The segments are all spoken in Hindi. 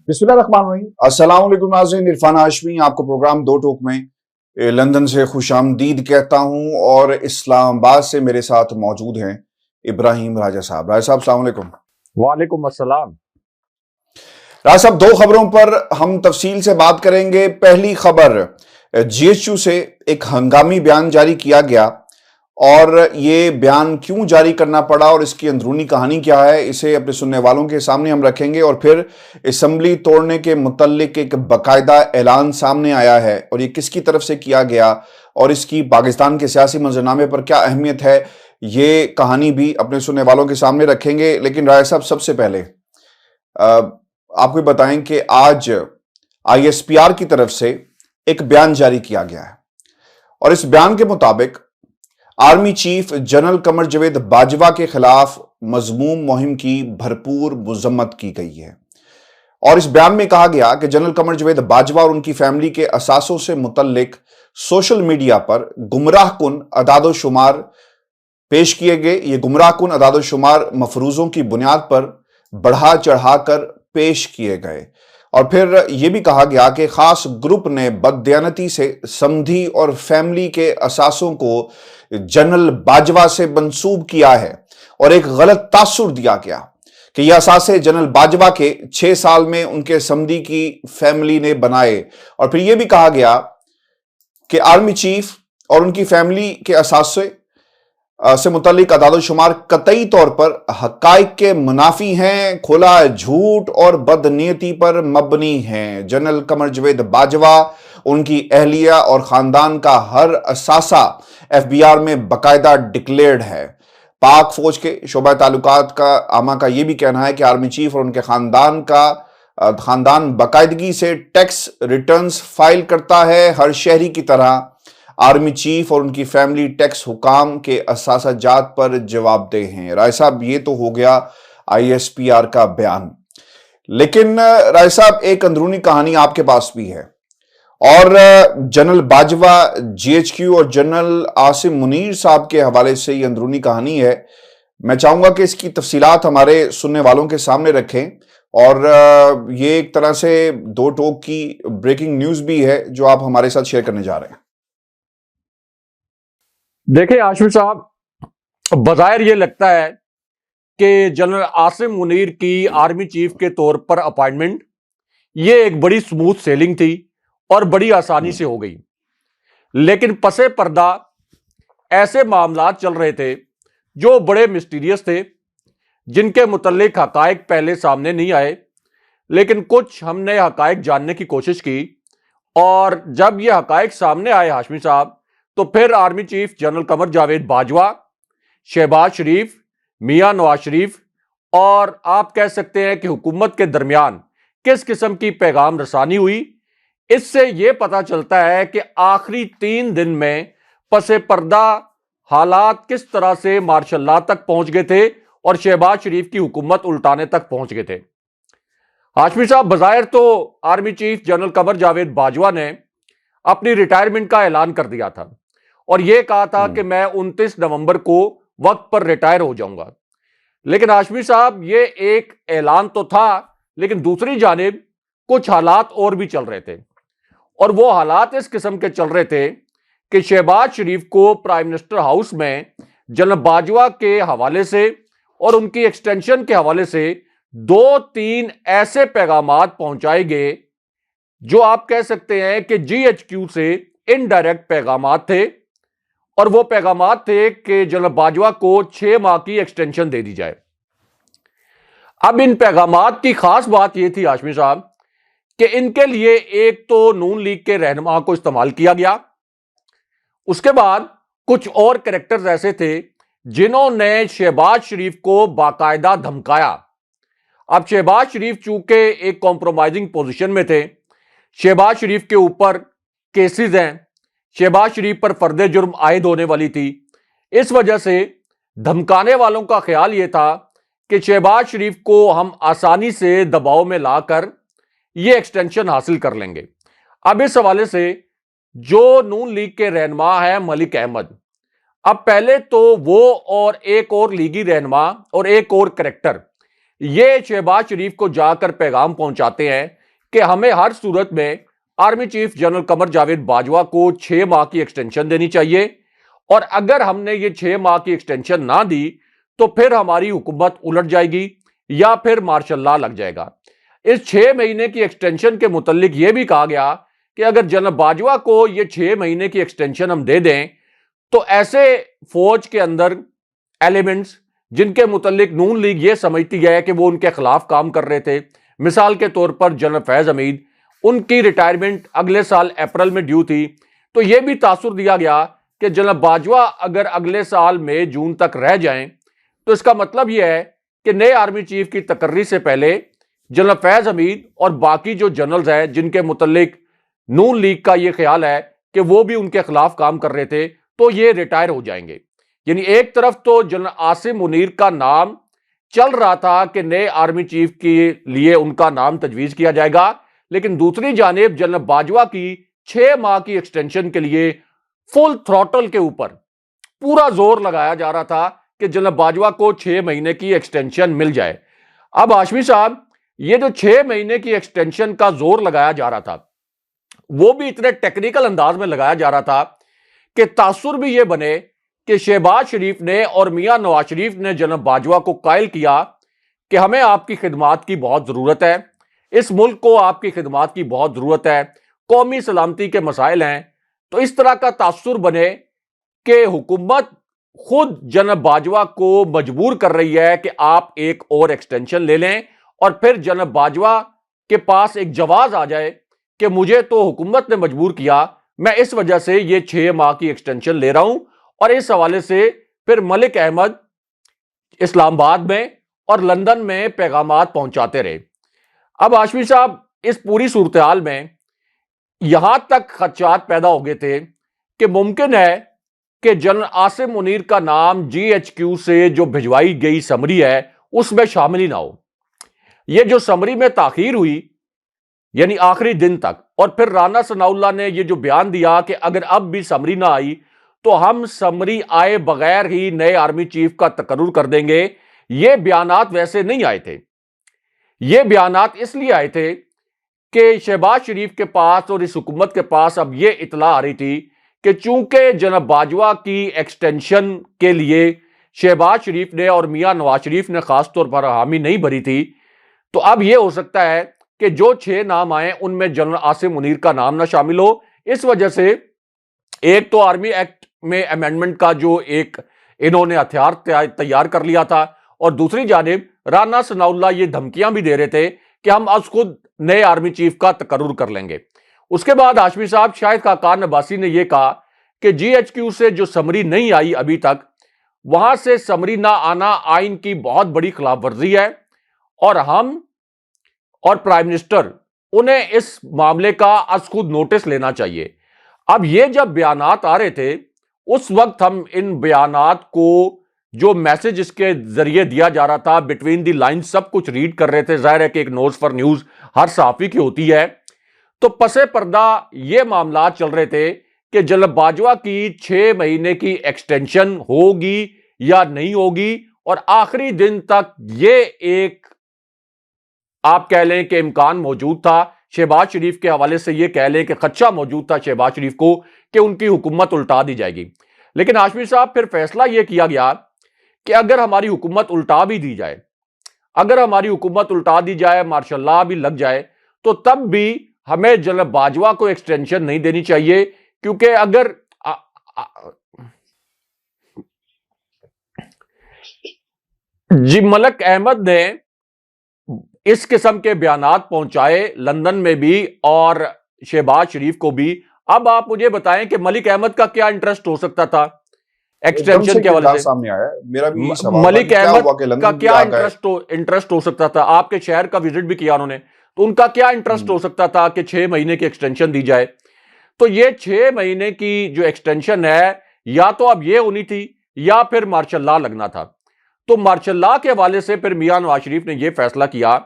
बिस्मिल्लाहिर्रहमानिर्रहीम। अस्सलाम वालेकुम नाज़रीन, इरफान हाशमी आपको प्रोग्राम दो टोक में लंदन से खुशामदीद कहता हूं और इस्लामाबाद से मेरे साथ मौजूद हैं इब्राहिम राजा साहब। राजा साहब अस्सलाम वालेकुम। वालेकुम अस्सलाम। राजा साहब, दो खबरों पर हम तफसील से बात करेंगे। पहली खबर, जीएचयू से एक हंगामी बयान जारी किया गया और ये बयान क्यों जारी करना पड़ा और इसकी अंदरूनी कहानी क्या है, इसे अपने सुनने वालों के सामने हम रखेंगे। और फिर असम्बली तोड़ने के मुतल्लिक एक बाकायदा ऐलान सामने आया है और ये किसकी तरफ से किया गया और इसकी पाकिस्तान के सियासी मंजरनामे पर क्या अहमियत है, ये कहानी भी अपने सुनने वालों के सामने रखेंगे। लेकिन राय साहब, सबसे पहले आपको बताएं कि आज ISPR की तरफ से एक बयान जारी किया गया है और इस बयान के मुताबिक army chief general Qamar Javed Bajwa के खिलाफ मजमूम मुहिम की भरपूर मजम्मत की गई है। और इस बयान में कहा गया कि जनरल कमर जावेद बाजवा और उनकी फैमिली के असासों से मुतल्लिक सोशल मीडिया पर गुमराहकुन अदादोशुमार पेश किए गए। ये गुमराहकुन अदादोशुमार मफरूजों की बुनियाद पर बढ़ा चढ़ाकर पेश किए गए। और फिर यह भी कहा गया कि खास ग्रुप ने बददियानती से समधी और फैमिली के असासों को जनरल बाजवा से मंसूब किया है और एक गलत तासुर दिया गया कि यह असासे जनरल बाजवा के 6 साल में उनके समधी की फैमिली ने बनाए। और फिर यह भी कहा गया कि आर्मी चीफ और उनकी फैमिली के असासे से मुतल्लिक अदादोशुमार कतई तौर पर हकाइक के मुनाफी हैं, खुला झूठ और बदनीयती पर मबनी हैं। जनरल कमर जावेद बाजवा, उनकी अहलिया और खानदान का हर असासा FBR में बाकायदा डिक्लेयर्ड है। पाक फौज के शोबा ताल्लुकात का आमा का यह भी कहना है कि आर्मी चीफ और उनके खानदान बाकायदगी से टैक्स रिटर्न्स फाइल करता है। हर शहरी की तरह आर्मी चीफ और उनकी फैमिली टैक्स हुकाम के असासाजात पर जवाबदेह हैं। राय साहब, ये तो हो गया ISPR का बयान, लेकिन राय साहब एक अंदरूनी कहानी आपके पास भी है और जनरल बाजवा, GHQ और जनरल आसिम मुनीर साहब के हवाले से ये अंदरूनी कहानी है। मैं चाहूंगा कि इसकी तफसीलात हमारे सुनने वालों के सामने रखें और ये एक तरह से दो टोक की ब्रेकिंग न्यूज भी है जो आप हमारे साथ शेयर करने जा रहे हैं। देखिए आशिफ साहब, बज़ाहिर ये लगता है कि जनरल आसिम मुनीर की आर्मी चीफ के तौर पर अपॉइंटमेंट ये एक बड़ी स्मूथ सेलिंग थी और बड़ी आसानी से हो गई। लेकिन पसे पर्दा ऐसे मामलात चल रहे थे जो बड़े मिस्टीरियस थे, जिनके मुतल्लिक हकायक पहले सामने नहीं आए। लेकिन कुछ हमने हकायक जानने की कोशिश की और जब ये हकायक सामने आए हाशमी साहब, तो फिर army chief general Qamar Javed Bajwa, Shahbaz शरीफ, मियां नवाज शरीफ और आप कह सकते हैं कि हुकूमत के दरमियान किस किस्म की पैगाम रसानी हुई, इससे यह पता चलता है कि आखिरी 3 दिन में पसे पर्दा हालात किस तरह से मार्शल लॉ तक पहुंच गए थे और शहबाज शरीफ की हुकूमत उल्टाने तक पहुंच गए थे। हाशमी साहब, बज़ाहिर तो army chief general Qamar Javed Bajwa ने अपनी रिटायरमेंट का ऐलान कर दिया था और यह कहा था कि मैं 29 नवंबर को वक्त पर रिटायर हो जाऊंगा। लेकिन हाशमी साहब, ये एक ऐलान तो था, लेकिन दूसरी जानिब कुछ हालात और भी चल रहे थे और वो हालात इस किस्म के चल रहे थे कि शहबाज शरीफ को प्राइम मिनिस्टर हाउस में जनरल बाजवा के हवाले से और उनकी एक्सटेंशन के हवाले से 2-3 ऐसे पैगामात पहुंचाए गए जो आप कह सकते हैं कि GHQ से इनडायरेक्ट पैगामात थे और वो पैगामात थे कि जनरल बाजवा को 6 माह की एक्सटेंशन दे दी जाए। अब इन पैगामात की खास बात यह थी हाशमी साहब कि इनके लिए एक तो नून लीग के रहनुमा को इस्तेमाल किया गया, उसके बाद कुछ और कैरेक्टर्स ऐसे थे जिन्होंने शहबाज शरीफ को बाकायदा धमकाया। अब शहबाज शरीफ चूंकि एक कॉम्प्रोमाइजिंग पोजीशन में थे, शहबाज शरीफ के ऊपर केसेस हैं, शहबाज शरीफ पर फर्द जुर्म आयद होने वाली थी, इस वजह से धमकाने वालों का ख्याल यह था कि शहबाज शरीफ को हम आसानी से दबाव में लाकर यह एक्सटेंशन हासिल कर लेंगे। अब इस हवाले से जो नून लीग के रहनुमा है मलिक अहमद, अब पहले तो वो और एक और लीगी रहनुमा और एक और कैरेक्टर ये शहबाज शरीफ को जाकर पैगाम पहुंचाते हैं कि हमें हर सूरत में army chief general Qamar Javed Bajwa को 6 माह की एक्सटेंशन देनी चाहिए, और अगर हमने ये 6 माह की एक्सटेंशन ना दी तो फिर हमारी हुकूमत उलट जाएगी या फिर मार्शल लॉ लग जाएगा। इस 6 महीने की एक्सटेंशन के मुतालिक यह भी कहा गया कि अगर जनरल बाजवा को ये 6 महीने की एक्सटेंशन हम दे दें तो ऐसे फौज के अंदर एलिमेंट्स जिनके मुतालिक नून लीग ये समझती है कि वो उनके खिलाफ काम कर रहे थे, मिसाल के तौर पर जनरल फैज हमीद, उनकी रिटायरमेंट अगले साल अप्रैल में ड्यू थी, तो यह भी तासुर दिया गया कि जनरल बाजवा अगर अगले साल मई जून तक रह जाएं तो इसका मतलब यह है कि नए आर्मी चीफ की तकर्री से पहले जनरल फैज हमीद और बाकी जो जनरल्स हैं जिनके मुतालिक नून लीग का यह ख्याल है कि वो भी उनके खिलाफ काम कर रहे थे, तो ये रिटायर हो जाएंगे। यानी एक तरफ तो जनरल आसिम मुनीर का नाम चल रहा था कि नए आर्मी चीफ के लिए उनका नाम तजवीज किया जाएगा, लेकिन दूसरी जानिब जनरल बाजवा की 6 माह की एक्सटेंशन के लिए फुल थ्रॉटल के ऊपर पूरा जोर लगाया जा रहा था कि जनरल बाजवा को 6 महीने की एक्सटेंशन मिल जाए। अब हाशमी साहब, ये जो 6 महीने की एक्सटेंशन का जोर लगाया जा रहा था वो भी इतने टेक्निकल अंदाज में लगाया जा रहा था कि तासुर भी यह बने कि शहबाज शरीफ ने और मियां नवाज शरीफ ने जनरल बाजवा को कायल किया कि हमें आपकी खिदमात की बहुत जरूरत है, इस मुल्क को आपकी खिदमात की बहुत जरूरत है, कौमी सलामती के मसाइल हैं। तो इस तरह का तासुर बने कि हुकूमत खुद जनरल बाजवा को मजबूर कर रही है कि आप एक और एक्सटेंशन ले लें, और फिर जनरल बाजवा के पास एक जवाब आ जाए कि मुझे तो हुकूमत ने मजबूर किया, मैं इस वजह से ये 6 माह की एक्सटेंशन ले रहा हूं। और इस हवाले से फिर मलिक अहमद इस्लामाबाद में और लंदन में पैगामात पहुंचाते रहे। अब हाशमी साहब, इस पूरी सूरत हाल में यहां तक खदशात पैदा हो गए थे कि मुमकिन है कि जनरल आसिम मुनीर का नाम GHQ से जो भिजवाई गई समरी है उसमें शामिल ही ना हो। यह जो समरी में ताखीर हुई यानी आखिरी दिन तक, और फिर राना सनाउल्लाह ने यह जो बयान दिया कि अगर अब भी समरी ना आई तो हम समरी आए बगैर ही नए आर्मी चीफ का तकर्रुर कर देंगे, ये बयानात वैसे नहीं आए थे। ये बयानात इसलिए आए थे कि शहबाज शरीफ के पास और इस हुकूमत के पास अब यह इतला आ रही थी कि चूंकि जनरल बाजवा की एक्सटेंशन के लिए शहबाज शरीफ ने और मियां नवाज शरीफ ने खासतौर पर हामी नहीं भरी थी, तो अब यह हो सकता है कि जो 6 नाम आए उनमें जनरल आसिम मुनीर का नाम ना शामिल हो। इस वजह से एक तो आर्मी एक्ट में अमेंडमेंट का जो एक इन्होंने हथियार तैयार कर लिया था, और दूसरी जानिब राना सनाउल्लाह ये धमकियां भी दे रहे थे कि हम आज खुद नए आर्मी चीफ का तकर्रुर कर लेंगे। उसके बाद हाशमी साहब, शाहिद खाकान अब्बासी ने यह कहा कि GHQ से जो समरी नहीं आई अभी तक, वहां से समरी ना आना आइन की बहुत बड़ी खिलाफ वर्जी है, और हम और प्राइम मिनिस्टर उन्हें इस मामले का आज खुद नोटिस लेना चाहिए। अब ये जब बयानात आ रहे थे उस वक्त हम इन बयानात को जो मैसेज इसके जरिए दिया जा रहा था बिटवीन दी लाइन सब कुछ रीड कर रहे थे। जाहिर है कि एक नोज फॉर न्यूज हर सहाफी की होती है, तो पसे पर्दा ये मामला चल रहे थे कि जनरल बाजवा की 6 महीने की एक्सटेंशन होगी या नहीं होगी, और आखिरी दिन तक ये एक आप कह लें कि इम्कान मौजूद था। शहबाज शरीफ के हवाले से यह कह लें कि खदशा मौजूद था शहबाज शरीफ को कि उनकी हुकूमत उल्टा दी जाएगी। लेकिन हाशमी साहब, फिर फैसला यह किया गया कि अगर हमारी हुकूमत उल्टा भी दी जाए, अगर हमारी हुकूमत उल्टा दी जाए, मार्शल लॉ भी लग जाए, तो तब भी हमें जनरल बाजवा को एक्सटेंशन नहीं देनी चाहिए, क्योंकि अगर जी मलिक अहमद ने इस किस्म के बयानात पहुंचाए लंदन में भी और शहबाज शरीफ को भी। अब आप मुझे बताएं कि मलिक अहमद का क्या इंटरेस्ट हो सकता था एक्सटेंशन के हवाले से? सामने आया मेरा भी सवाल, मलिक अहमद का क्या इंटरेस्ट हो सकता था? आपके शहर का विजिट भी किया उन्होंने, तो उनका क्या इंटरेस्ट हो सकता था कि 6 महीने की एक्सटेंशन दी जाए? तो ये 6 महीने की जो एक्सटेंशन है या तो अब ये होनी थी या फिर मार्शल लॉ लगना था। तो मार्शल लॉ के हवाले से फिर मियां नवाज शरीफ ने यह फैसला किया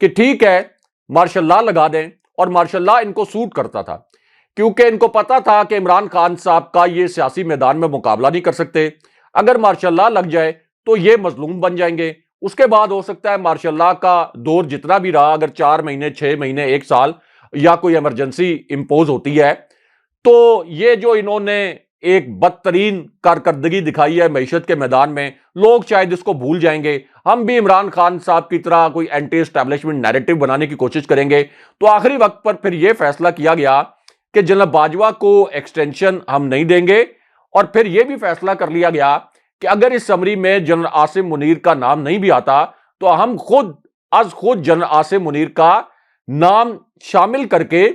कि ठीक है मार्शल लॉ लगा दें, और मार्शल लॉ इनको सूट करता था क्योंकि इनको पता था कि इमरान खान साहब का ये सियासी मैदान में मुकाबला नहीं कर सकते। अगर मार्शल लॉ लग जाए तो ये मजलूम बन जाएंगे, उसके बाद हो सकता है मार्शल लॉ का दौर जितना भी रहा, अगर 4 महीने 6 महीने 1 साल या कोई इमरजेंसी इंपोज होती है, तो ये जो इन्होंने एक बदतरीन कारकर्दगी दिखाई है मईशत के मैदान में, लोग शायद इसको भूल जाएंगे। हम भी इमरान खान साहब की तरह कोई एंटी एस्टैब्लिशमेंट नैरेटिव बनाने की कोशिश करेंगे। तो आखिरी वक्त पर फिर यह फैसला किया गया कि जनरल बाजवा को एक्सटेंशन हम नहीं देंगे, और फिर यह भी फैसला कर लिया गया कि अगर इस समरी में जनरल आसिम मुनीर का नाम नहीं भी आता तो हम खुद जनरल आसिम मुनीर का नाम शामिल करके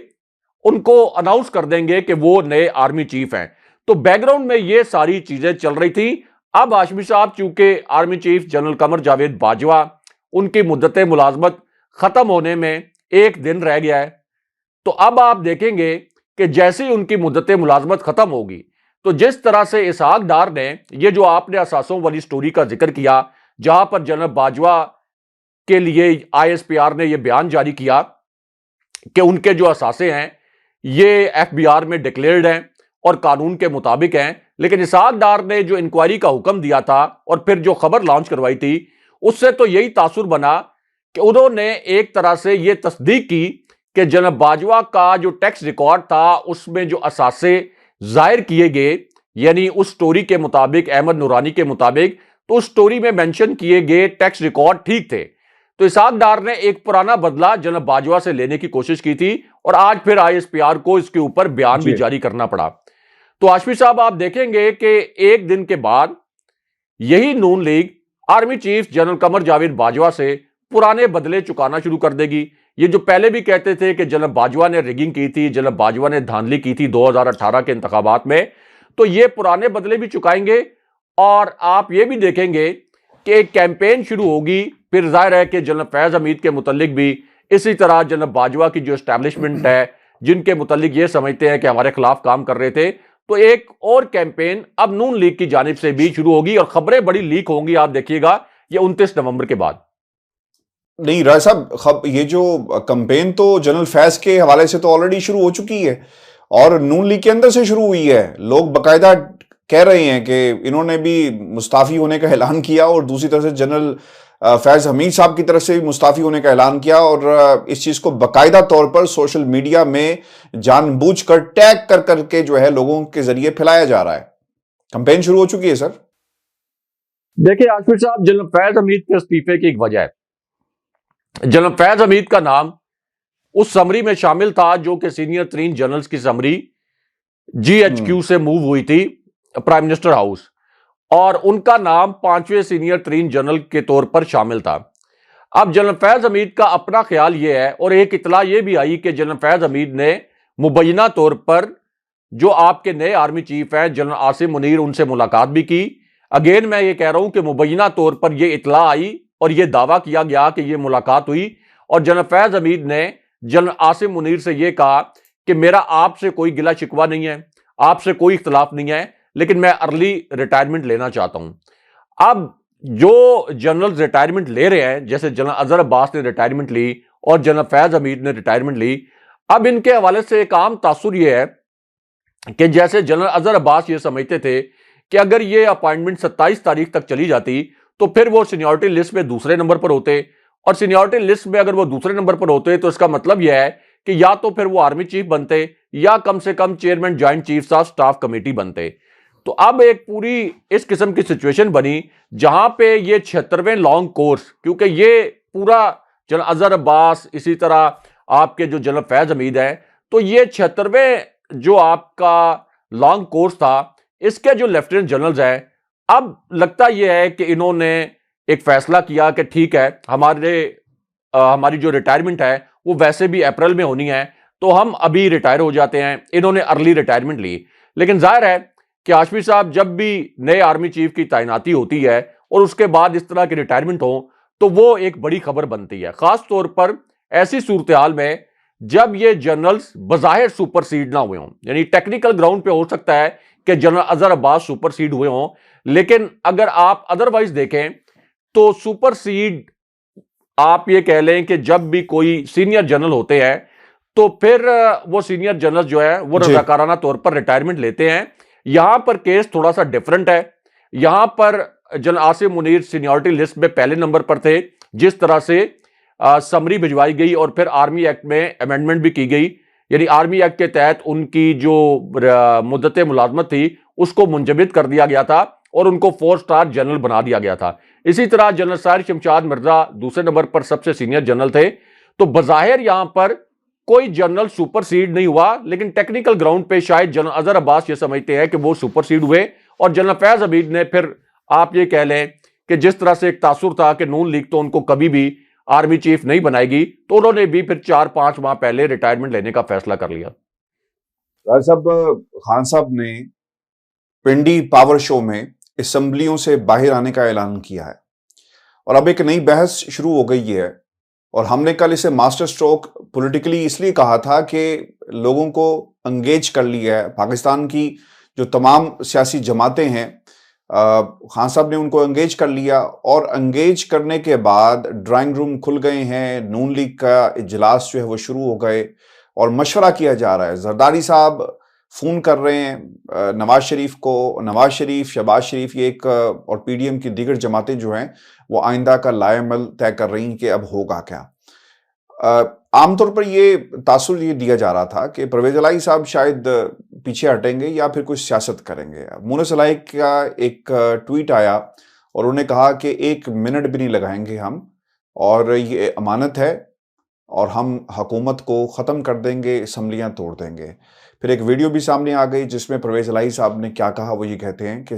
उनको अनाउंस कर देंगे कि वो नए आर्मी चीफ हैं। तो बैकग्राउंड में ये सारी चीजें चल रही थी। अब हाशमी साहब चूंकि army chief general Qamar Javed Bajwa, उनकी मुद्दत मुलाजमत खत्म होने में 1 दिन रह गया है, तो अब आप देखेंगे कि जैसे ही उनकी मुद्दत मुलाजमत खत्म होगी, तो जिस तरह से इसहाक डार ने, ये जो आपने असासों वाली स्टोरी का जिक्र किया, जहां पर जनरल बाजवा के लिए ISPR ने यह बयान जारी किया कि उनके जो असासे हैं ये FBR में डिक्लेयर्ड हैं और कानून के मुताबिक हैं, लेकिन इसहाक डार ने जो इंक्वायरी का हुक्म दिया था और फिर जो खबर लॉन्च करवाई थी, उससे तो यही तासुर बना कि उन्होंने एक तरह से यह तस्दीक की कि जनरल बाजवा का जो टैक्स रिकॉर्ड था उसमें जो असासे जाहिर किए गए, यानी उस स्टोरी के मुताबिक, अहमद नूरानी के मुताबिक, तो उस स्टोरी में मेंशन किए गए टैक्स रिकॉर्ड ठीक थे। तो इसहाक डार ने एक पुराना बदला जनरल बाजवा से लेने की कोशिश की थी और आज फिर ISPR को इसके ऊपर बयान भी जारी करना पड़ा। तो हाशमी साहब आप देखेंगे कि 1 दिन के बाद यही नून league army chief general Qamar Javed Bajwa से पुराने बदले चुकाना शुरू कर देगी। ये जो पहले भी कहते थे कि जनरल बाजवा ने रिगिंग की थी, जनरल बाजवा ने धांधली की थी 2018 के इंतखाबात में, तो ये पुराने बदले भी चुकाएंगे। और आप ये भी देखेंगे कि एक कैंपेन शुरू होगी, फिर जाहिर है कि जनरल फैज हमीद के मुतल्लिक भी इसी तरह जनरल बाजवा की जो एस्टैब्लिशमेंट है, जिनके मुतल्लिक ये समझते हैं कि हमारे खिलाफ काम कर रहे थे, तो एक और कैंपेन अब नून लीग की जानिब से भी शुरू होगी और खबरें बड़ी लीक होंगी। आप देखिएगा ये 29 नवंबर के बाद। नहीं राय साहब, ये जो कैंपेन तो जनरल फैज के हवाले से तो ऑलरेडी शुरू हो चुकी है और नून लीग के अंदर से शुरू हुई है। लोग बकायदा कह रहे हैं कि इन्होंने भी मुस्ताफी होने का ऐलान किया और दूसरी तरफ से जनरल फैज हमीद साहब की तरफ से भी मुस्ताफी होने का ऐलान किया, और इस चीज को बकायदा तौर पर सोशल मीडिया में जानबूझकर टैग कर करके जो है लोगों के जरिए फैलाया जा रहा है। कैंपेन शुरू हो चुकी है सर। देखिए आसिफ साहब, जनरल फैज हमीद के इस्तीफे की एक वजह है, जनरल फैज हमीद का नाम उस समरी में शामिल था जो कि सीनियर 3 जनरल्स की समरी GHQ से मूव हुई थी प्राइम मिनिस्टर हाउस, और उनका नाम 5वें सीनियर 3 जनरल के तौर पर शामिल था। अब जनरल फैज हमीद का अपना ख्याल यह है, और एक इतला यह भी आई कि जनरल फैज हमीद ने मुबैना तौर पर जो आपके नए आर्मी चीफ हैं जनरल आसिम मुनीर, उनसे मुलाकात भी की। अगेन मैं ये कह रहा हूं कि मुबैना तौर पर यह इतला आई और यह दावा किया गया कि यह मुलाकात हुई, और जनरल फैज हमीद ने जनरल आसिम मुनीर से यह कहा कि मेरा आपसे कोई गिला शिकवा नहीं है, आपसे कोई इख्तलाफ नहीं है, लेकिन मैं अर्ली रिटायरमेंट लेना चाहता हूं। अब जो जनरल रिटायरमेंट ले रहे हैं, जैसे जनरल अजहर अब्बास ने रिटायरमेंट ली और जनरल फैज हमीद ने रिटायरमेंट ली, अब इनके हवाले से एक आम तासुर यह है कि जैसे जनरल अजहर अब्बास ये समझते थे कि अगर ये अपॉइंटमेंट 27 तारीख तक चली जाती तो फिर वो सीनियरिटी लिस्ट में दूसरे नंबर पर होते, और सीनियरिटी लिस्ट में अगर वो दूसरे नंबर पर होते तो इसका मतलब यह है कि या तो फिर वो आर्मी चीफ बनते या कम से कम chairman joint chief of staff committee बनते। तो अब एक पूरी इस किस्म की सिचुएशन बनी जहां पे ये 76वें लॉन्ग कोर्स, क्योंकि ये पूरा जनरल अजहर अब्बास, इसी तरह आपके जो जनरल फैज हमीद है, तो ये 76वें जो आपका लॉन्ग कोर्स था, इसके जो लेफ्टिनेंट जनरल्स हैं, अब लगता यह है कि इन्होंने एक फैसला किया कि ठीक है, हमारी जो रिटायरमेंट है वो वैसे भी अप्रैल में होनी है, तो हम अभी रिटायर हो जाते हैं। इन्होंने अर्ली रिटायरमेंट ली। लेकिन जाहिर है कि हाशमी साहब, जब भी नए आर्मी चीफ की तैनाती होती है और उसके बाद इस तरह की रिटायरमेंट हो, तो वो एक बड़ी खबर बनती है, खास तौर पर ऐसी सूरत हाल में जब ये जनरल्स बज़ाहिर सुपरसीड ना हुए हों। यानी टेक्निकल ग्राउंड पे हो सकता है कि जनरल अजहर अब्बास सुपरसीड हुए हों, लेकिन अगर आप अदरवाइज देखें तो सुपरसीड आप ये कह लें कि जब भी कोई सीनियर जनरल होते हैं तो फिर वो सीनियर जनरल जो है वो रजाकाराना तौर पर रिटायरमेंट लेते हैं। यहां पर केस थोड़ा सा डिफरेंट है। यहां पर general Asim Munir seniority list में पहले नंबर पर थे, जिस तरह से समरी भिजवाई गई और फिर आर्मी एक्ट में अमेंडमेंट भी की गई, यानी आर्मी एक्ट के तहत उनकी जो मुद्दत मुलाजमत थी उसको मुंजमद कर दिया गया था और उनको 4 स्टार जनरल बना दिया गया था। इसी तरह जनरल साहिर शमशाद मिर्जा दूसरे नंबर पर सबसे सीनियर जनरल थे। तो बजाहिर यहां पर कोई जनरल सुपरसीड नहीं हुआ, लेकिन टेक्निकल ग्राउंड पे शायद जनरल अजहर अब्बास ये समझते हैं कि वो सुपरसीड हुए और जनरल फैज हमीद ने फिर आप ये कह लें कि जिस तरह से एक तासुर था कि नून लीग तो उनको कभी भी आर्मी चीफ नहीं बनाएगी, तो उन्होंने भी फिर 4-5 माह पहले रिटायरमेंट लेने का फैसला कर लिया। साहब, खान साहब ने पिंडी पावर शो में असेंबलियों से बाहर आने का ऐलान किया है और अब एक नई बहस शुरू हो गई है। और हमने कल इसे मास्टर स्ट्रोक पॉलिटिकली इसलिए कहा था कि लोगों को एंगेज कर लिया है। पाकिस्तान की जो तमाम सियासी जमातें हैं, खान साहब ने उनको एंगेज कर लिया और एंगेज करने के बाद ड्राइंग रूम खुल गए हैं, नून लीग का इजलास जो है वो शुरू हो गए और मशवरा किया जा रहा है। जरदारी साहब फोन कर रहे हैं नवाज शरीफ को, नवाज शरीफ, शहबाज शरीफ ये एक और पीडीएम की दीगर जमातें जो हैं वो आइंदा का लाएमल तय कर रही हैं कि अब होगा क्या। आमतौर पर ये तासुर ये दिया जा रहा था कि परवेज इलाही साहब शायद पीछे हटेंगे या फिर कुछ सियासत करेंगे। मुनस इलाही का एक ट्वीट आया और उन्होंने कहा कि 1 मिनट भी नहीं लगाएंगे हम, और ये अमानत है और हम हुकूमत को ख़त्म कर देंगे, असम्बलियाँ तोड़ देंगे। फिर एक वीडियो भी सामने आ गई जिसमें परवेज इलाही साहब ने क्या कहा, वो ये कहते हैं कि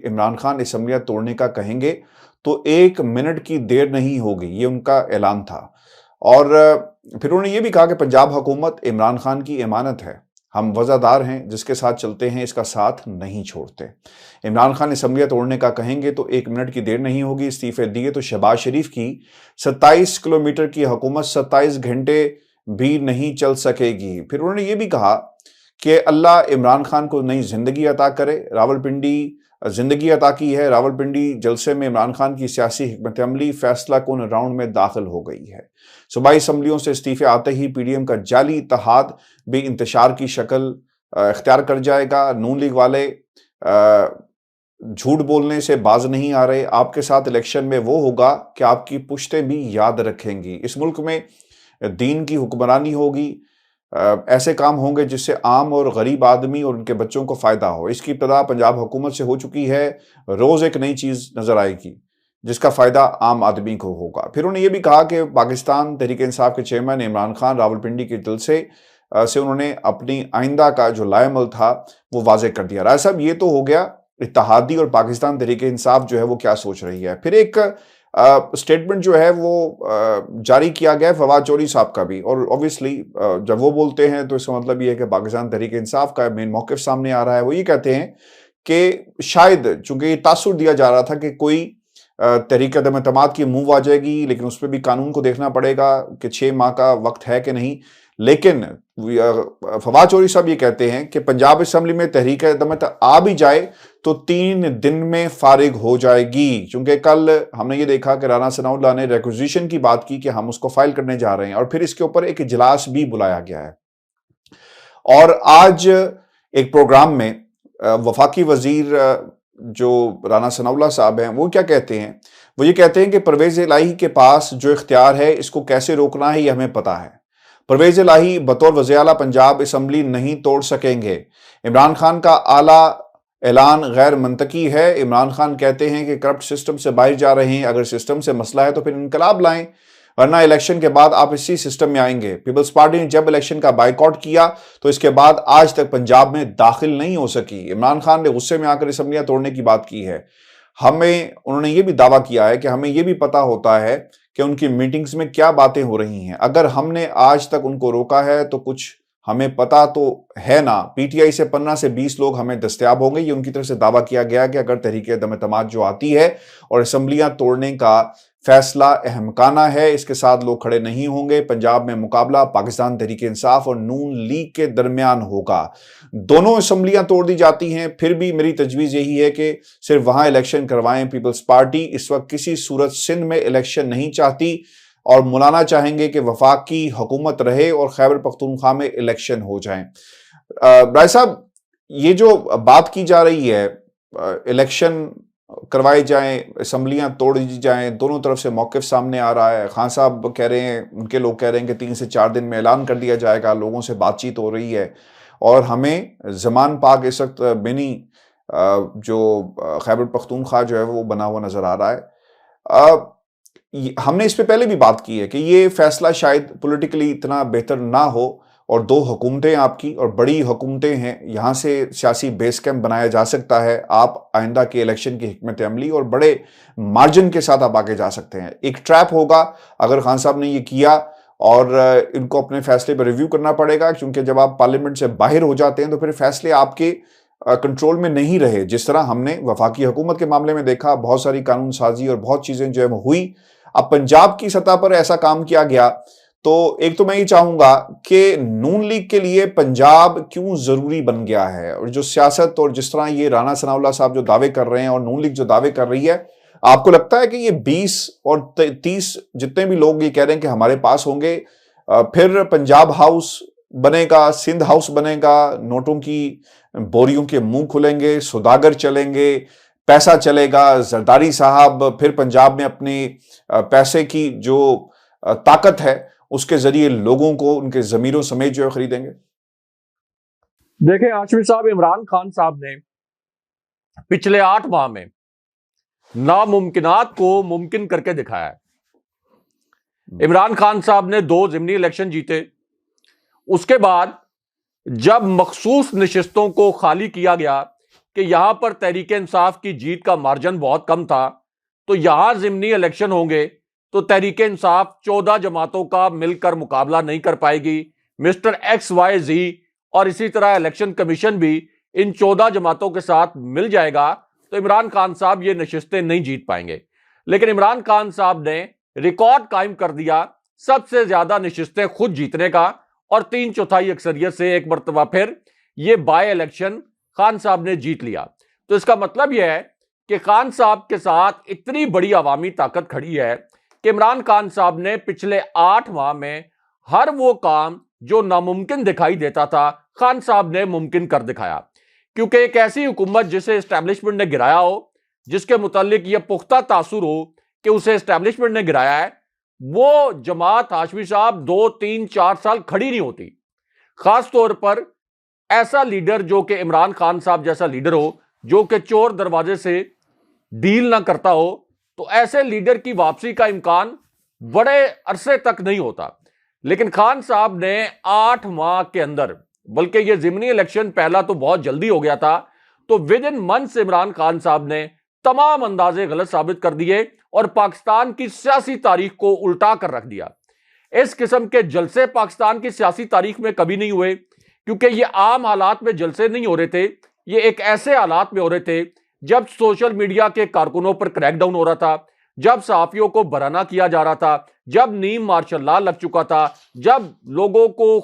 इमरान खान असम्बलियाँ तोड़ने का कहेंगे तो 1 मिनट की देर नहीं होगी, ये उनका ऐलान था। और फिर उन्होंने ये भी कहा कि पंजाब हुकूमत इमरान खान की अमानत है, हम वज़ादार हैं, जिसके साथ चलते हैं इसका साथ नहीं छोड़ते। इमरान खान असम्बलियाँ तोड़ने का कहेंगे तो 1 मिनट की देर नहीं होगी, इस्तीफे दिए तो शहबाज शरीफ की 27 किलोमीटर की हुकूमत 27 घंटे भी नहीं चल सकेगी। फिर उन्होंने ये भी कहा कि अल्लाह इमरान खान को नई जिंदगी अता करे, रावलपिंडी जिंदगी अता की है। रावलपिंडी जलसे में इमरान खान की सियासी हिकमत अमली फैसला कुन राउंड में दाखिल हो गई है। सूबाई असम्बलियों से इस्तीफे आते ही पीडीएम का जाली इत्तेहाद भी इंतशार की शक्ल इख्तियार कर जाएगा। नून लीग वाले झूठ बोलने से बाज नहीं आ रहे। आपके साथ इलेक्शन में वो होगा कि आपकी पुश्तें भी याद रखेंगी। इस मुल्क में दीन की हुक्मरानी होगी, ऐसे काम होंगे जिससे आम और गरीब आदमी और उनके बच्चों को फ़ायदा हो। इसकी इब्तदा पंजाब हुकूमत से हो चुकी है। रोज़ एक नई चीज़ नज़र आएगी जिसका फ़ायदा आम आदमी को होगा। फिर उन्होंने ये भी कहा कि पाकिस्तान तहरीक इंसाफ के चेयरमैन इमरान खान रावलपिंडी के जलसे से उन्होंने अपनी आइंदा का जो लाएमल था वो वाज़ेह कर दिया। राय साहब, ये तो हो गया इत्तेहादी और पाकिस्तान तहरीक इंसाफ जो है वो क्या सोच रही है। फिर एक स्टेटमेंट जो है वो जारी किया गया फवाद चौधरी साहब का भी, और ऑब्वियसली जब वो बोलते हैं तो इसका मतलब ये है कि पाकिस्तान तहरीक इंसाफ का मेन मौक़िफ़ सामने आ रहा है। वो ये कहते हैं कि शायद चूंकि ये तासुर दिया जा रहा था कि कोई तहरीक अदम एतमाद की मूव आ जाएगी, लेकिन उस पर भी कानून को देखना पड़ेगा कि 6 माह का वक्त है कि नहीं। लेकिन फवाद चौधरी साहब ये कहते हैं कि पंजाब असम्बली में तहरीक अदम आ भी जाए तो 3 दिन में फारिग हो जाएगी। क्योंकि कल हमने ये देखा कि राना सनाउल्लाह ने रिक्विजिशन की बात की कि हम उसको फाइल करने जा रहे हैं, और फिर इसके ऊपर एक इजलास भी बुलाया गया है। और आज एक प्रोग्राम में वफाकी वजीर जो राना सनाउल्लाह साहब हैं वो क्या कहते हैं, वो ये कहते हैं कि परवेज इलाही के पास जो इख्तियार है इसको कैसे रोकना है ये हमें पता है। परवेज इलाही बतौर वज़ीर-ए-आला पंजाब असम्बली नहीं तोड़ सकेंगे। इमरान खान का आला ऐलान गैर मंतकी है। इमरान खान कहते हैं कि करप्ट सिस्टम से बाहर जा रहे हैं। अगर सिस्टम से मसला है तो फिर इनकलाब लाएं, वरना इलेक्शन के बाद आप इसी सिस्टम में आएंगे। पीपल्स पार्टी ने जब इलेक्शन का बाइकआउट किया तो इसके बाद आज तक पंजाब में दाखिल नहीं हो सकी। इमरान खान ने गुस्से में आकर असम्बलियां तोड़ने की बात की है। उन्होंने ये भी दावा किया है कि हमें ये भी पता होता है कि उनकी मीटिंग्स में क्या बातें हो रही हैं। अगर हमने आज तक उनको रोका है तो कुछ हमें पता तो है ना। पीटीआई से 15 से 20 लोग हमें दस्तयाब होंगे। ये उनकी तरफ से दावा किया गया कि अगर तहरीक अदम एतमाद जो आती है और असम्बलियां तोड़ने का फैसला अहमकाना है, इसके साथ लोग खड़े नहीं होंगे। पंजाब में मुकाबला पाकिस्तान तहरीक इंसाफ और नून लीग के दरमियान होगा। दोनों असम्बलियां तोड़ दी जाती हैं, फिर भी मेरी तजवीज़ यही है कि सिर्फ वहां इलेक्शन करवाएं। पीपल्स पार्टी इस वक्त किसी सूरत सिंध में इलेक्शन नहीं चाहती और मौलाना चाहेंगे कि वफाकी हुकूमत रहे और खैबर पख्तूनख्वा में इलेक्शन हो जाए। राय साहब, ये जो बात की जा रही है इलेक्शन करवाए जाएं, असम्बलियां तोड़ दी जाएं, दोनों तरफ से मौक़िफ़ सामने आ रहा है। खान साहब कह रहे हैं, उनके लोग कह रहे हैं कि 3 से 4 दिन में ऐलान कर दिया जाएगा, लोगों से बातचीत हो रही है और हमें ज़मान पाक इस वक्त मिनी जो खैबर पख्तूनख्वा जो है वो बना हुआ नज़र आ रहा है। हमने इस पे पहले भी बात की है कि ये फैसला शायद पॉलिटिकली इतना बेहतर ना हो और 2 हुकूमतें आपकी और बड़ी हुकूमतें हैं, यहाँ से सियासी बेस कैंप बनाया जा सकता है। आप आइंदा के इलेक्शन की हिकमत अमली और बड़े मार्जिन के साथ आप आगे जा सकते हैं। एक ट्रैप होगा अगर खान साहब ने ये किया और इनको अपने फैसले पर रिव्यू करना पड़ेगा, क्योंकि जब आप पार्लियामेंट से बाहर हो जाते हैं तो फिर फैसले आपके कंट्रोल में नहीं रहे। जिस तरह हमने वफाकी हुकूमत के मामले में देखा, बहुत सारी कानून साजी और बहुत चीजें जो है वो हुई। अब पंजाब की सतह पर ऐसा काम किया गया, तो एक तो मैं ये चाहूंगा कि नून लीग के लिए पंजाब क्यों जरूरी बन गया है, और जो सियासत और जिस तरह ये राणा सनाउल्लाह साहब जो दावे कर रहे हैं और नून लीग जो दावे कर रही है, आपको लगता है कि ये 20 और 30 जितने भी लोग ये कह रहे हैं कि हमारे पास होंगे, फिर पंजाब हाउस बनेगा, सिंध हाउस बनेगा, नोटों की बोरियों के मुंह खुलेंगे, सौदागर चलेंगे, पैसा चलेगा, जरदारी साहब फिर पंजाब में अपनी पैसे की जो ताकत है उसके जरिए लोगों को उनके जमीरों समेत जो है खरीदेंगे? देखिए हाशमी साहब, इमरान खान साहब ने पिछले 8 माह में नामुमकिनात को मुमकिन करके दिखाया है। इमरान खान साहब ने 2 ज़िमनी इलेक्शन जीते। उसके बाद जब मखसूस नशिस्तों को खाली किया गया कि यहां पर तहरीक इंसाफ की जीत का मार्जिन बहुत कम था, तो यहां ज़िमनी इलेक्शन होंगे तो तहरीक इंसाफ 14 जमातों का मिलकर मुकाबला नहीं कर पाएगी। मिस्टर XYZ और इसी तरह इलेक्शन कमीशन भी इन 14 जमातों के साथ मिल जाएगा, तो इमरान खान साहब ये नशिस्तें नहीं जीत पाएंगे। लेकिन इमरान खान साहब ने रिकॉर्ड कायम कर दिया, सबसे ज्यादा नशिस्तें खुद जीतने का, और 3/4 अक्सरियत से एक मरतबा फिर ये बाय इलेक्शन खान साहब ने जीत लिया। तो इसका मतलब यह है कि खान साहब के साथ इतनी बड़ी अवामी ताकत खड़ी है कि इमरान खान साहब ने पिछले 8 माह में हर वो काम जो नामुमकिन दिखाई देता था, खान साहब ने मुमकिन कर दिखाया। क्योंकि एक ऐसी हुकूमत जिसे एस्टैब्लिशमेंट ने गिराया हो, जिसके मुतालिक यह पुख्ता तासुर हो कि उसे एस्टैब्लिशमेंट ने गिराया है, वो जमात हाशमी साहब 2, 3, 4 साल खड़ी नहीं होती। खास तौर पर ऐसा लीडर जो कि इमरान खान साहब जैसा लीडर हो, जो कि चोर दरवाजे से डील ना करता हो, तो ऐसे लीडर की वापसी का इम्कान बड़े अरसे तक नहीं होता। लेकिन खान साहब ने 8 माह के अंदर, बल्कि यह ज़िमनी इलेक्शन पहला तो बहुत जल्दी हो गया था, तो with in months Imran Khan साहब ने तमाम अंदाजे गलत साबित कर दिए और पाकिस्तान की सियासी तारीख को उल्टा कर रख दिया। इस किस्म के जलसे पाकिस्तान की सियासी तारीख में कभी नहीं हुए, क्योंकि ये आम हालात में जलसे नहीं हो रहे थे, ये एक ऐसे हालात में हो रहे थे जब सोशल मीडिया के कारकुनों पर क्रैकडाउन हो रहा था, जब सहाफियों को बराना किया जा रहा था, जब नीम मार्शल लॉ लग चुका था, जब लोगों को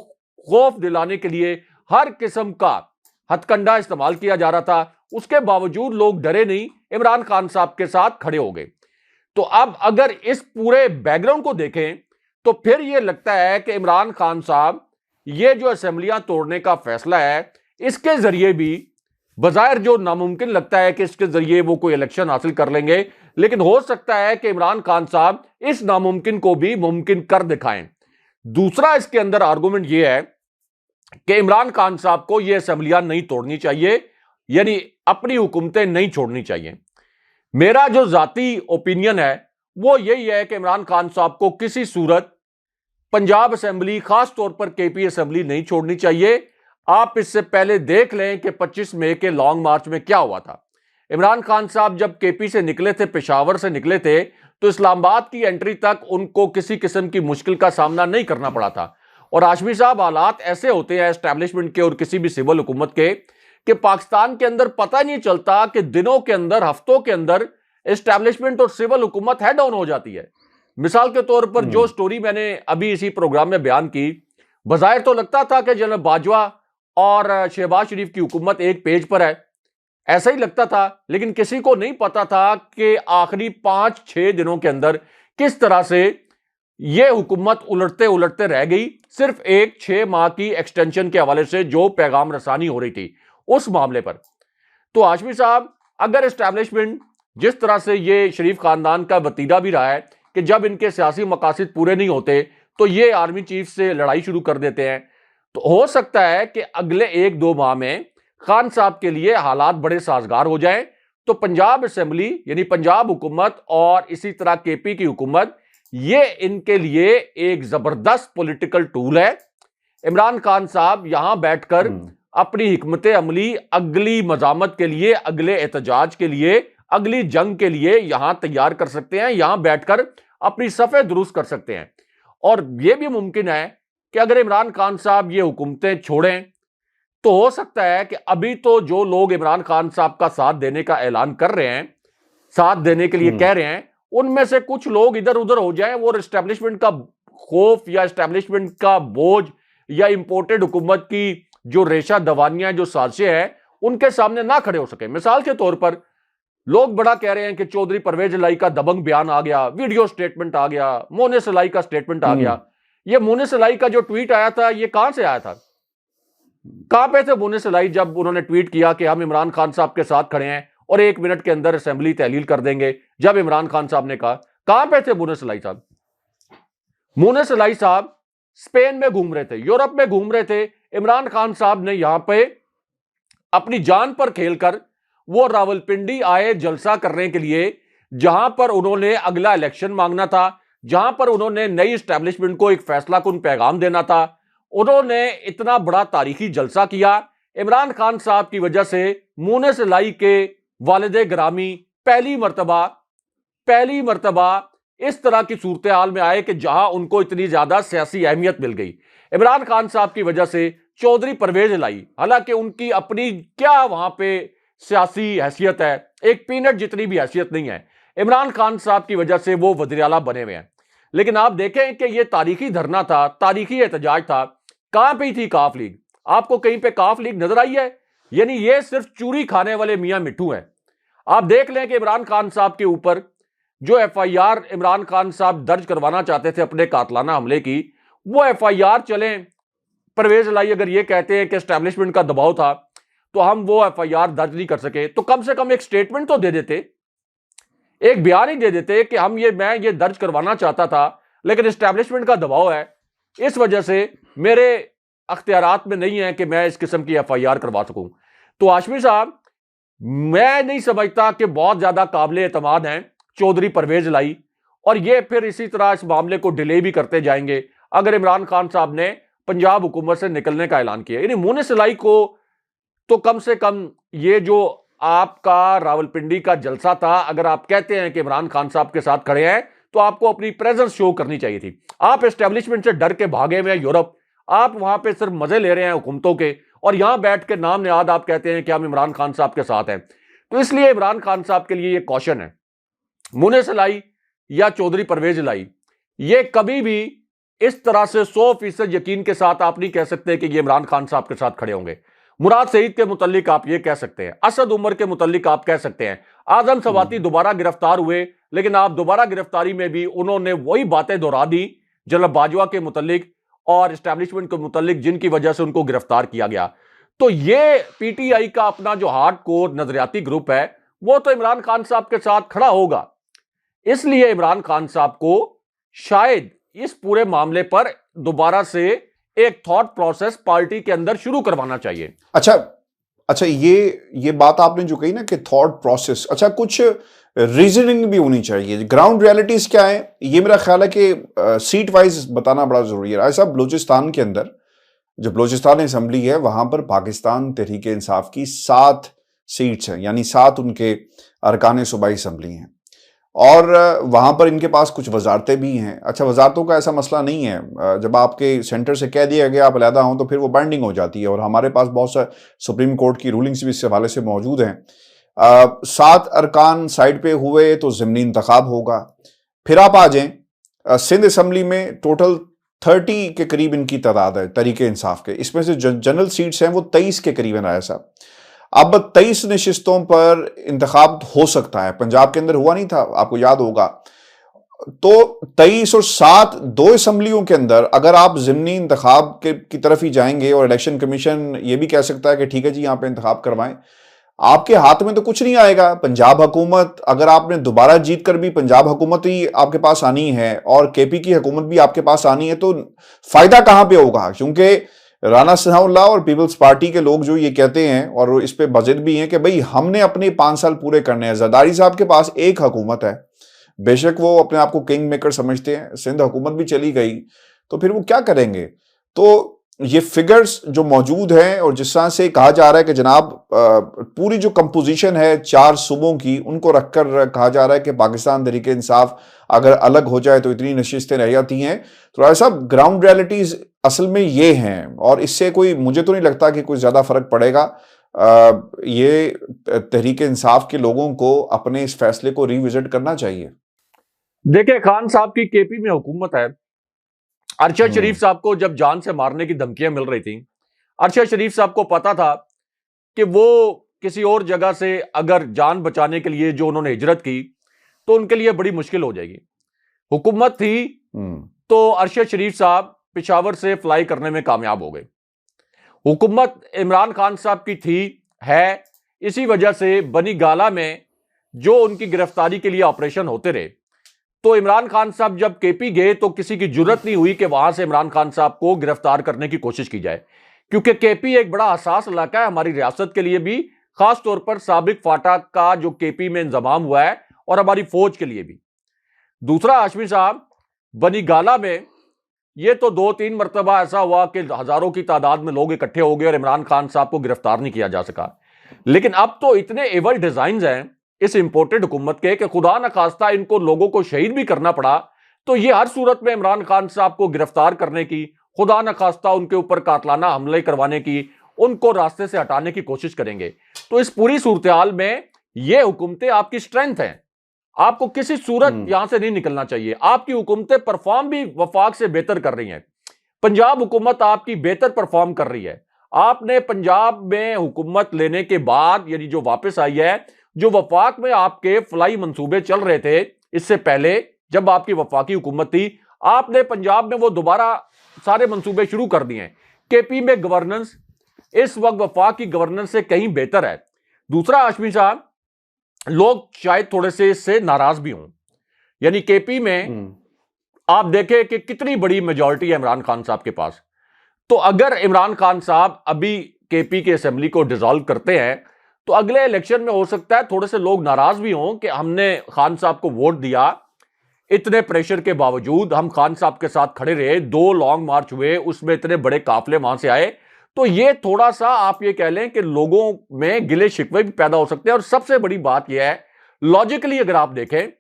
खौफ दिलाने के लिए हर किस्म का हथकंडा इस्तेमाल किया जा रहा था। उसके बावजूद लोग डरे नहीं, इमरान खान साहब के साथ खड़े हो गए। तो अब अगर इस पूरे बैकग्राउंड को देखें तो फिर यह लगता है कि इमरान खान साहब ये जो असेंबलियां तोड़ने का फैसला है, इसके जरिए भी बजायर जो नामुमकिन लगता है कि इसके जरिए वो कोई इलेक्शन हासिल कर लेंगे, लेकिन हो सकता है कि इमरान खान साहब इस नामुमकिन को भी मुमकिन कर दिखाएं। दूसरा इसके अंदर आर्गुमेंट यह है कि इमरान खान साहब को यह असेंबलियां नहीं तोड़नी चाहिए, यानी अपनी हुकूमतें नहीं छोड़नी चाहिए। मेरा जो जाती ओपिनियन है वो यही है कि इमरान खान साहब को किसी सूरत पंजाब असेंबली, खास तौर पर केपी असेंबली नहीं छोड़नी चाहिए। आप इससे पहले देख लें कि 25 मई के लॉन्ग मार्च में क्या हुआ था। इमरान खान साहब जब केपी से निकले थे, पेशावर से निकले थे, तो इस्लामाबाद की एंट्री तक उनको किसी किस्म की मुश्किल का सामना नहीं करना पड़ा था। और हाशमी साहब, हालात ऐसे होते हैं एस्टैब्लिशमेंट के और किसी भी सिविल हुकूमत के कि पाकिस्तान के अंदर पता नहीं चलता कि दिनों के अंदर, हफ्तों के अंदर एस्टैब्लिशमेंट और सिविल हुकूमत हेड डाउन हो जाती है। मिसाल के तौर पर जो स्टोरी मैंने अभी इसी प्रोग्राम में बयान की, बजाहिर तो लगता था कि जनरल बाजवा और शहबाज शरीफ की हुकूमत एक पेज पर है, ऐसा ही लगता था। लेकिन किसी को नहीं पता था कि आखिरी 5-6 दिनों के अंदर किस तरह से यह हुकूमत उलटते उलटते रह गई, सिर्फ एक 6 माह की एक्सटेंशन के हवाले से जो पैगाम रसानी हो रही थी उस मामले पर। तो हाशमी साहब, अगर एस्टैब्लिशमेंट जिस तरह से ये शरीफ खानदान का वतीरा भी रहा है कि जब इनके सियासी मकासद पूरे नहीं होते तो ये आर्मी चीफ से लड़ाई शुरू कर देते हैं। तो हो सकता है कि अगले 1-2 माह में खान साहब के लिए हालात बड़े साजगार हो जाएं, तो पंजाब असेंबली यानी पंजाब हुकूमत और इसी तरह केपी की हुकूमत, ये इनके लिए एक जबरदस्त पॉलिटिकल टूल है। इमरान खान साहब यहां बैठकर अपनी हिकमत अमली अगली मजामत के लिए, अगले एहतजाज के लिए, अगली जंग के लिए यहां तैयार कर सकते हैं, यहां बैठकर अपनी सफ़े दुरुस्त कर सकते हैं। और यह भी मुमकिन है कि अगर इमरान खान साहब ये हुकूमतें छोड़ें तो हो सकता है कि अभी तो जो लोग इमरान खान साहब का साथ देने का ऐलान कर रहे हैं, साथ देने के लिए कह रहे हैं, उनमें से कुछ लोग इधर उधर हो जाएं, वो एस्टेब्लिशमेंट का खौफ या एस्टेब्लिशमेंट का बोझ या इंपोर्टेड हुकूमत की जो रेशा दवानियां, जो साजिशें हैं, उनके सामने ना खड़े हो सके। मिसाल के तौर पर लोग बड़ा कह रहे हैं कि चौधरी परवेज इलाही का दबंग बयान आ गया, वीडियो स्टेटमेंट आ गया, मोनिस इलाही का स्टेटमेंट आ गया। ये मोनिस इलाही का जो ट्वीट आया था, ये कहां से आया था? कहां पे थे मोनिस इलाही जब उन्होंने ट्वीट किया कि हम इमरान खान साहब के साथ खड़े हैं और 1 मिनट के अंदर असेंबली तहलील कर देंगे? जब इमरान खान साहब ने कहा, कहां पे थे मोनिस इलाही साहब? मोनिस इलाही साहब स्पेन में घूम रहे थे, यूरोप में घूम रहे थे। इमरान खान साहब ने यहां पे अपनी जान पर खेलकर वो रावलपिंडी आए जलसा करने के लिए, जहां पर उन्होंने अगला इलेक्शन मांगना था, जहां पर उन्होंने नई एस्टैब्लिशमेंट को एक फैसला कुन पैगाम देना था। उन्होंने इतना बड़ा तारीखी जलसा किया। इमरान खान साहब की वजह से मोनिस इलाही के वालिद गिरामी पहली मर्तबा इस तरह की सूरत हाल में आए कि जहां उनको इतनी ज्यादा सियासी अहमियत मिल गई। इमरान खान साहब की वजह से चौधरी परवेज इलाही, हालांकि उनकी अपनी क्या वहां पे सियासी हैसियत है, एक पीनट जितनी भी हैसियत नहीं है, इमरान खान साहब की वजह से वो वज़ीर आला बने हुए हैं। लेकिन आप देखें कि ये तारीखी धरना था, तारीखी एहतजाज था। कहां पे थी काफ लीग? आपको कहीं पे काफ लीग नजर आई है? यानी ये सिर्फ चूरी खाने वाले मियां मिट्टू हैं। आप देख लें कि इमरान खान साहब के ऊपर जो FIR इमरान खान साहब दर्ज करवाना चाहते थे अपने कातलाना हमले की, वो FIR चलें। परवेज इलाही अगर ये कहते हैं कि एस्टैब्लिशमेंट का दबाव था तो हम वो FIR दर्ज नहीं कर सके, तो कम से कम एक स्टेटमेंट तो दे देते, एक बयान ही दे देते कि मैं ये दर्ज करवाना चाहता था, लेकिन एस्टैब्लिशमेंट का दबाव है, इस वजह से मेरे अख्तियारात में नहीं है कि मैं इस किस्म की FIR करवा सकूं। तो हाशमी साहब, मैं नहीं समझता कि बहुत ज्यादा काबिल एतमाद हैं चौधरी परवेज इलाही, और ये फिर इसी तरह इस मामले को डिले भी करते जाएंगे अगर इमरान खान साहब ने पंजाब हुकूमत से निकलने का ऐलान किया। यानी मोनिस इलाही को तो कम से कम ये जो आपका रावलपिंडी का जलसा था, अगर आप कहते हैं कि इमरान खान साहब के साथ खड़े हैं, तो आपको अपनी प्रेजेंस शो करनी चाहिए थी। आप एस्टेब्लिशमेंट से डर के भागे हुए हैं यूरोप, आप वहां पे सिर्फ मजे ले रहे हैं हुकूमतों के, और यहां बैठ के नाम निहाद आप कहते हैं कि हम इमरान खान साहब के साथ हैं। तो इसलिए इमरान खान साहब के लिए ये कॉशन है, मोनिस इलाही या चौधरी परवेज इलाही, ये कभी भी इस तरह से 100% यकीन के साथ आप नहीं कह सकते कि ये इमरान खान साहब के साथ खड़े होंगे। मुराद सईद के मुतल्लिक आप ये कह सकते हैं, असद उमर के मुतल्लिक आप कह सकते हैं, आजम सवाती दोबारा गिरफ्तार हुए, लेकिन आप दोबारा गिरफ्तारी में भी उन्होंने वही बातें दोहरा दी जनरल बाजवा के मुतल्लिक और एस्टैब्लिशमेंट के मुतल्लिक, जिनकी वजह से उनको गिरफ्तार किया गया। तो ये PTI का अपना जो हार्ड कोर नजरियाती ग्रुप है, वो तो इमरान खान साहब के साथ खड़ा होगा। इसलिए इमरान खान साहब को शायद इस पूरे मामले पर दोबारा से एक थॉट प्रोसेस पार्टी के अंदर शुरू करवाना चाहिए। अच्छा, ये बात आपने जो कही ना कि थॉट प्रोसेस, अच्छा, कुछ रीजनिंग भी होनी चाहिए। ग्राउंड रियलिटीज क्या है, ये मेरा ख्याल है कि सीट वाइज बताना बड़ा जरूरी है। ऐसा बलूचिस्तान के अंदर जो बलूचिस्तान असेंबली है, वहां पर पाकिस्तान तहरीक इंसाफ की 7 सीट्स हैं, यानी 7 उनके अरकान सूबाई असेंबली हैं, और वहां पर इनके पास कुछ वजारतें भी हैं। अच्छा, वजारतों का ऐसा मसला नहीं है, जब आपके सेंटर से कह दिया गया आप अलहदा हों तो फिर वो बाइंडिंग हो जाती है, और हमारे पास बहुत सा सुप्रीम कोर्ट की रूलिंग्स भी इस हवाले से मौजूद हैं। 7 अरकान साइड पे हुए तो ज़िमनी इंतखाब होगा। फिर आप आ जाएं सिंध असम्बली में टोटल 30 के करीब इनकी तादाद है तहरीके इंसाफ के, इसमें से जनरल सीट्स हैं वो 23 के करीब हैं राय साहब। अब 23 नशिस्तों पर इंतखाब हो सकता है, पंजाब के अंदर हुआ नहीं था, आपको याद होगा। तो 23 और 7 2 असम्बलियों के अंदर अगर आप ज़िमनी इंतखाब की तरफ ही जाएंगे, और इलेक्शन कमीशन ये भी कह सकता है कि ठीक है जी यहाँ पे इंतखाब करवाएं, आपके हाथ में तो कुछ नहीं आएगा। पंजाब हुकूमत, अगर आपने दोबारा जीत कर भी पंजाब हुकूमत ही आपके पास आनी है और केपी की हुकूमत भी आपके पास आनी है, तो फायदा कहां पे होगा? क्योंकि राणा सनाउल्लाह और पीपल्स पार्टी के लोग जो ये कहते हैं और इस पे बजिद भी हैं कि भाई हमने अपने 5 साल पूरे करने हैं। जरदारी साहब के पास एक हुकूमत है, बेशक वो अपने आप को किंग मेकर समझते हैं, सिंध हुकूमत भी चली गई, तो फिर वो क्या करेंगे? तो ये फिगर्स जो मौजूद हैं और जिस तरह से कहा जा रहा है कि जनाब पूरी जो कंपोजिशन है 4 सूबों की, उनको रखकर कहा जा रहा है कि पाकिस्तान तहरीक इंसाफ अगर अलग हो जाए तो इतनी नशिस्तें रह जाती हैं। तो राय साहब, ग्राउंड रियलिटीज असल में ये हैं और इससे कोई, मुझे तो नहीं लगता कि कोई ज्यादा फर्क पड़ेगा। ये तहरीक इंसाफ के लोगों को अपने इस फैसले को रिविजिट करना चाहिए। देखिए, खान साहब की केपी में हुकूमत है। अरशद शरीफ साहब को जब जान से मारने की धमकियां मिल रही थी, अरशद शरीफ साहब को पता था कि वो किसी और जगह से अगर जान बचाने के लिए जो उन्होंने हिजरत की तो उनके लिए बड़ी मुश्किल हो जाएगी। हुकूमत थी तो अरशद शरीफ साहब पेशावर से फ्लाई करने में कामयाब हो गए। हुकूमत इमरान खान साहब की थी है, इसी वजह से बनी गाला में जो उनकी गिरफ्तारी के लिए ऑपरेशन होते रहे, तो इमरान खान साहब जब केपी गए तो किसी की जुर्रत नहीं हुई कि वहां से इमरान खान साहब को गिरफ्तार करने की कोशिश की जाए, क्योंकि केपी एक बड़ा हसास इलाका है हमारी रियासत के लिए भी, खास तौर पर साबिक फाटा का जो केपी में इंतजाम हुआ है और हमारी फौज के लिए भी। दूसरा, हाशमी साहब, बनी गाला में ये तो 2-3 मरतबा ऐसा हुआ कि हजारों की तादाद में लोग इकट्ठे हो गए और इमरान खान साहब को गिरफ्तार नहीं किया जा सका। लेकिन अब तो इतने एवल डिजाइन हैं इस इंपोर्टेड हुकूमत के कि खुदा न खास्ता इनको लोगों को शहीद भी करना पड़ा तो ये हर सूरत में इमरान खान साहब को गिरफ्तार करने की, खुदा न खास्ता उनके ऊपर कातलाना हमले करवाने की, उनको रास्ते से हटाने की कोशिश करेंगे। तो इस पूरी सूरत हाल में ये हुकूमतें आपकी स्ट्रेंथ हैं, आपको किसी सूरत यहां से नहीं निकलना चाहिए। आपकी हुकूमतें परफॉर्म भी वफाक से बेहतर कर रही हैं। पंजाब हुकूमत आपकी बेहतर परफॉर्म कर रही है। आपने पंजाब में हुकूमत लेने के बाद, यानी जो वापस आई है, जो वफाक में आपके फ्लाई मंसूबे चल रहे थे इससे पहले जब आपकी वफाकी हुकूमत थी, आपने पंजाब में वो दोबारा सारे मंसूबे शुरू कर दिए हैं। केपी में गवर्नेंस इस वक्त वफाक की गवर्नेंस से कहीं बेहतर है। दूसरा, हाशमी साहब, लोग शायद थोड़े से इससे नाराज भी हों, यानी केपी में आप देखें कि कितनी बड़ी मेजॉरिटी है इमरान खान साहब के पास। तो अगर इमरान खान साहब अभी केपी की असेंबली को डिसॉल्व करते हैं तो अगले इलेक्शन में हो सकता है थोड़े से लोग नाराज भी हों कि हमने खान साहब को वोट दिया, इतने प्रेशर के बावजूद हम खान साहब के साथ खड़े रहे, 2 लॉन्ग मार्च हुए, उसमें इतने बड़े काफिले वहां से आए। तो ये थोड़ा सा आप ये कह लें कि लोगों में गिले शिकवे भी पैदा हो सकते हैं। और सबसे बड़ी बात यह है, लॉजिकली अगर आप देखें,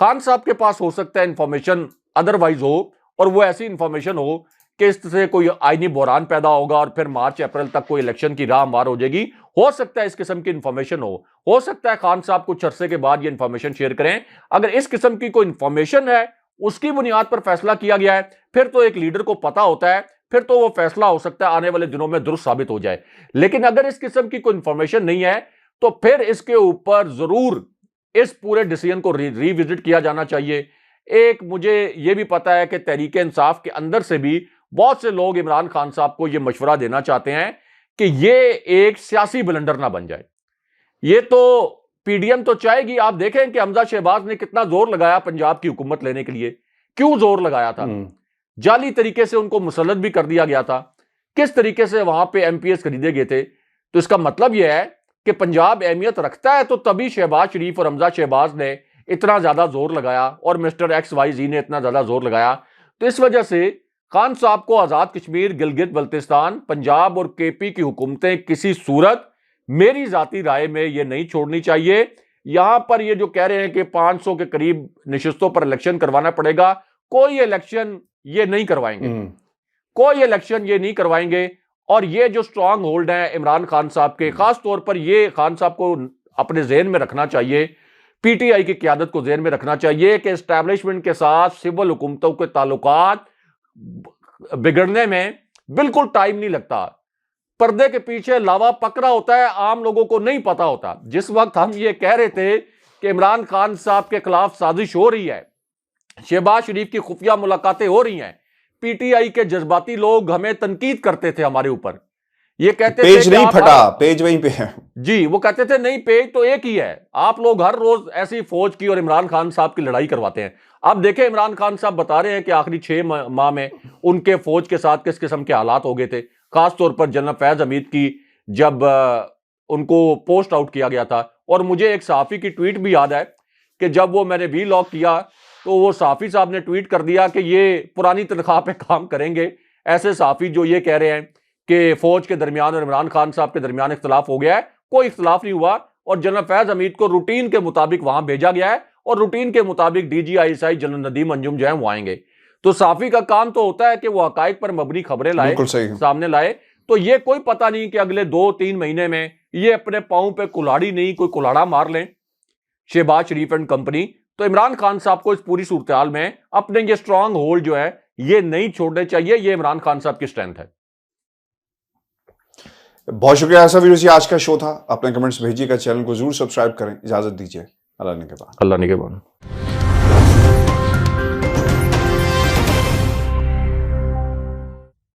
खान साहब के पास हो सकता है इंफॉर्मेशन अदरवाइज हो, और वो ऐसी इंफॉर्मेशन हो कि इससे कोई आईनी बहरान पैदा होगा और फिर मार्च अप्रैल तक कोई इलेक्शन की राह हमवार हो जाएगी। हो सकता है इस किस्म की इंफॉर्मेशन हो सकता है खान साहब कुछ अरसे के बाद ये इंफॉर्मेशन शेयर करें। अगर इस किस्म की कोई इंफॉर्मेशन है, उसकी बुनियाद पर फैसला किया गया है, फिर तो एक लीडर को पता होता है, फिर तो वो फैसला हो सकता है आने वाले दिनों में दुरुस्त साबित हो जाए। लेकिन अगर इस किस्म की कोई इंफॉर्मेशन नहीं है तो फिर इसके ऊपर जरूर इस पूरे डिसीजन को रिविजिट किया जाना चाहिए। एक मुझे यह भी पता है कि तहरीक इंसाफ के अंदर से भी बहुत से लोग इमरान खान साहब को यह मशवरा देना चाहते हैं कि यह एक सियासी ब्लंडर ना बन जाए। ये तो पीडीएम तो चाहेगी। आप देखें कि हमजा शहबाज ने कितना जोर लगाया पंजाब की हुकूमत लेने के लिए, क्यों जोर लगाया था, जाली तरीके से उनको मुसल्लत भी कर दिया गया था, किस तरीके से वहां पे एमपीएस खरीदे गए थे। तो इसका मतलब यह है कि पंजाब अहमियत रखता है, तो तभी शहबाज शरीफ और हमजा शहबाज ने इतना ज्यादा जोर लगाया और मिस्टर XYZ ने इतना ज्यादा जोर लगाया। तो इस वजह से खान साहब को आजाद कश्मीर, गिलगित बल्तिस्तान, पंजाब और केपी की हुकूमतें किसी सूरत, मेरी जाती राय में ये नहीं छोड़नी चाहिए। यहां पर ये जो कह रहे हैं कि 500 के करीब निशस्तों पर इलेक्शन करवाना पड़ेगा, कोई इलेक्शन ये नहीं करवाएंगे, कोई इलेक्शन ये नहीं करवाएंगे। और ये जो स्ट्रांग होल्ड है इमरान खान साहब के, खास तौर पर ये खान साहब को अपने ज़हन में रखना चाहिए, पीटीआई की क़यादत को ज़हन में रखना चाहिए कि एस्टैब्लिशमेंट के साथ सिविल हुकूमतों के ताल्लुकात बिगड़ने में बिल्कुल टाइम नहीं लगता। पर्दे के पीछे लावा पकड़ा होता है, आम लोगों को नहीं पता होता। जिस वक्त हम ये कह रहे थे कि इमरान खान साहब के खिलाफ साजिश हो रही है, शहबाज शरीफ की खुफिया मुलाकातें हो रही हैं, पीटीआई के जज्बाती लोग हमें तनकीद करते थे हमारे ऊपर ये कहते थे पेज कि नहीं आप फटा, पेज वहीं पे है। जी, वो कहते थे नहीं, पेज तो एक ही है, आप लोग हर रोज ऐसी फौज की और इमरान खान साहब की लड़ाई करवाते हैं। अब देखें, इमरान खान साहब बता रहे हैं कि आखिरी 6 माह में उनके फौज के साथ किस किस्म के हालात हो गए थे, खासतौर पर जनरल फैज हमीद की जब उनको पोस्ट आउट किया गया था। और मुझे एक सहाफ़ी की ट्वीट भी याद है कि जब वो मैंने वी लॉग किया तो वो सहाफ़ी साहब ने ट्वीट कर दिया कि ये पुरानी तनख्वाह पे काम करेंगे। ऐसे सहाफ़ी जो ये कह रहे हैं कि फौज के दरमियान और इमरान खान साहब के दरमियान इख्तलाफ हो गया है, कोई इख्तलाफ नहीं हुआ और जनरल फैज हमीद को रूटीन के मुताबिक वहां भेजा गया है और रूटीन के मुताबिक DGISI जनरल नदीम अंजुम जो है वो आएंगे। तो सहाफ़ी का काम तो होता है कि वो हकाइक पर मबनी खबरें लाए, बिल्कुल सही। सामने लाए। तो ये कोई पता नहीं कि अगले 2-3 महीने में ये अपने पांव पे कुल्हाड़ी नहीं कोई कुल्हाड़ा मार लें, शहबाज शरीफ एंड कंपनी। तो इमरान खान साहब को इस पूरी सूरत में अपने ये स्ट्रांग होल्ड जो है ये नहीं छोड़ने चाहिए। ये इमरान खान साहब की स्ट्रेंथ है। बहुत शुक्रिया ऐसा वीडियो, आज का शो था। अपने कमेंट्स भेजिएगा, चैनल को जरूर सब्सक्राइब करें। इजाजत दीजिए, अल्लाह ने के बाद। अल्लाह ने के बाद।